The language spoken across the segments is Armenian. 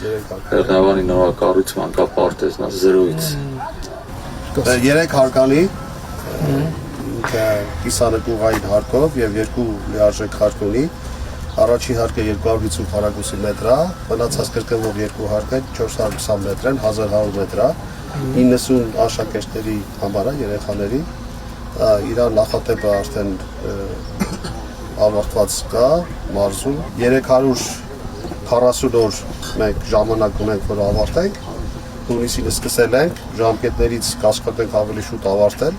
Հեղնավանի նորակառույց մանկապարտեզն է 0-ից 3 հարկանի կիսանկյուղային հարկով եւ 2 լիարժեք հարկ ունի։ Առաջին հարկը 250 քառակուսի մետր է, մնացած կրկնվող 2 հարկը 420 մետր են, 1100 մետր է, 90 աշակերտների համար է, երեխաների։ Իր նախատեպը արդեն ավարտված կա մարզում 340 օր մենք ժամանակ ունենք, որ ավարտենք, հունիսին սկսել ենք, ժամկետներից կաշխատենք ավելի շուտ ավարտել,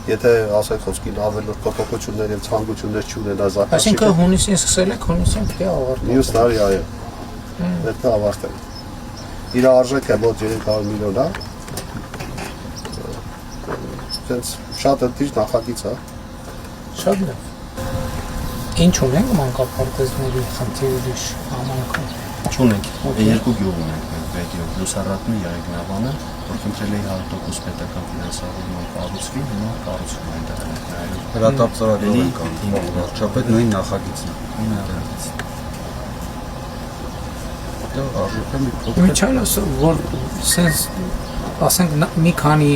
եթե ասենք խոսքին ավելորդ փոփոխություններ եւ ցանկություններ չունենա զարգացումը։ Այսինքն հունիսին սկսել եք, հունիսին պետք է ավարտել։ Մյուս տարի այո։ Պետք է ավարտել։ Իր արժեքը մոտ 300 միլիոն է։ Դենց շատ ընդիր նախագիծ է։ Շատ լավ։ Ինչ ունենք մանկապարտեզների խնդիրի համանքով։ Չունենք, երկու գյուղ ունենք մենք Բեդիով, Լուսարատն ու Եղեգնավանը, որ խնդրել էի 100% պետական ֆինանսավորմամբ կառուցվի, հիմա կառուցվում է այնտեղ։ Հրատապ ծրագրով են կառուցվում, վարչապետ նույն նախագիծն է։ Միջան որ սենց ասենք մի քանի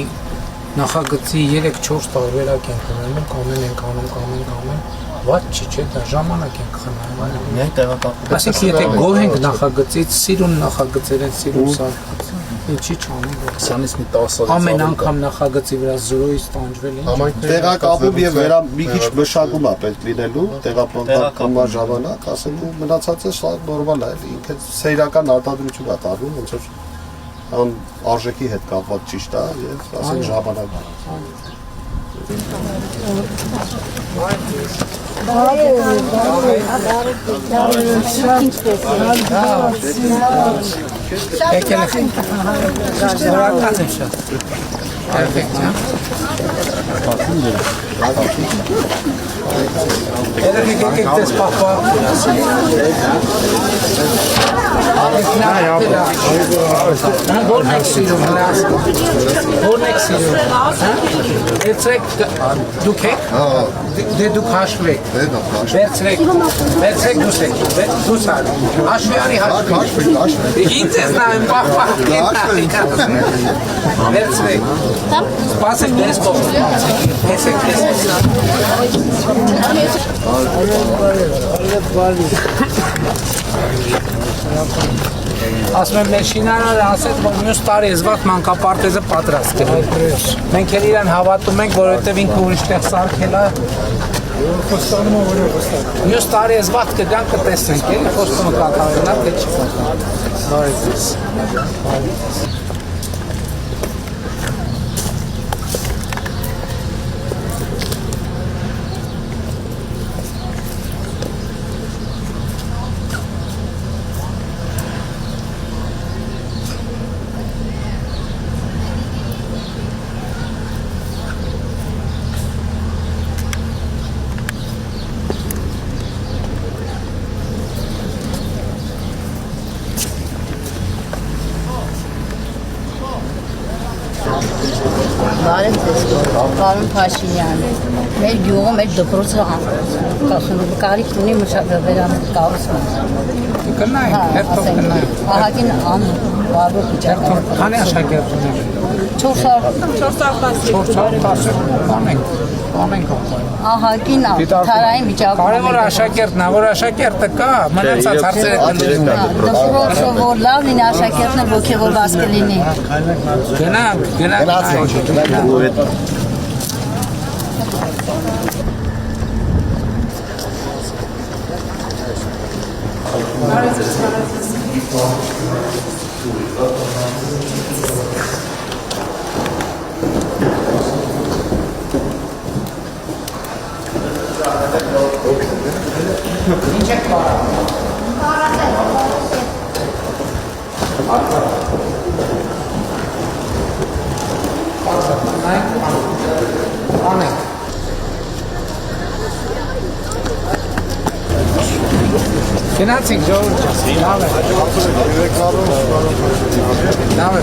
նախագծի 3-4 տարբերակ ենք ունենում, կամեն ենք անում, Ված չի, չէ, դա ժամանակ ենք խնայում։ Միայն տեղակայվում։ Այսինքն եթե գոհ ենք նախագծից, սիրուն նախագծեր են, սիրուն սարքած, ինչի չանենք։ 20-ից մի 10 Ամեն անգամ նախագծի վրա 0-ից տանջվել ինչ։ Տեղակայվում եւ մի քիչ մշակում է պետք լինելու, տեղափոխման ժամանակ, ասենք ու մնացածը սա նորմալ է, ինքը սեյրական արտադրություն է տարվում, ոնց որ արժեքի հետ կապված ճիշտ է եւ ասենք ժամանակ։ Դուք եք, դուք հաշվեք, վերցրեք դուս ար, հաշվյանի հաշվեք, ինձ ես նայում պախպախ վերցրեք, սպասեք դես կողմ, հեսեք ասում եմ մեր շինարարը ասեց, որ մյուս տարի զվատ մանկապարտեզը պատրաստ կլինի։ Մենք էլ իրան հավատում ենք, որովհետև ինքը ուրիշ տեղ սարքել է։ Մյուս տարի զվատ կգան կտեսնենք, էլի խոստումը կատարվելա, թե չի կատարվի։ Պարոն Փաշինյան, մեր գյուղը մեր դպրոցը անցնում, կարիք ունի վերակառուցման։ Կնայինք, հերթով կնայինք։ Ահագին բարդ վիճակը։ Քանի աշակերտ ունենք։ 410 անենք։ Ահագին թարային վիճակում։ Կարևոր աշակերտն է, որ աշակերտը կա, մնացած հարցերը կլինեն։ Դպրոցը որ լավ լինի, աշակերտն ոգևորված կլինի։ Գնանք։ Ինչ եք բարակ։ Անենք։ Գնացինք ժողովուրդ լավ է։ Լավ է։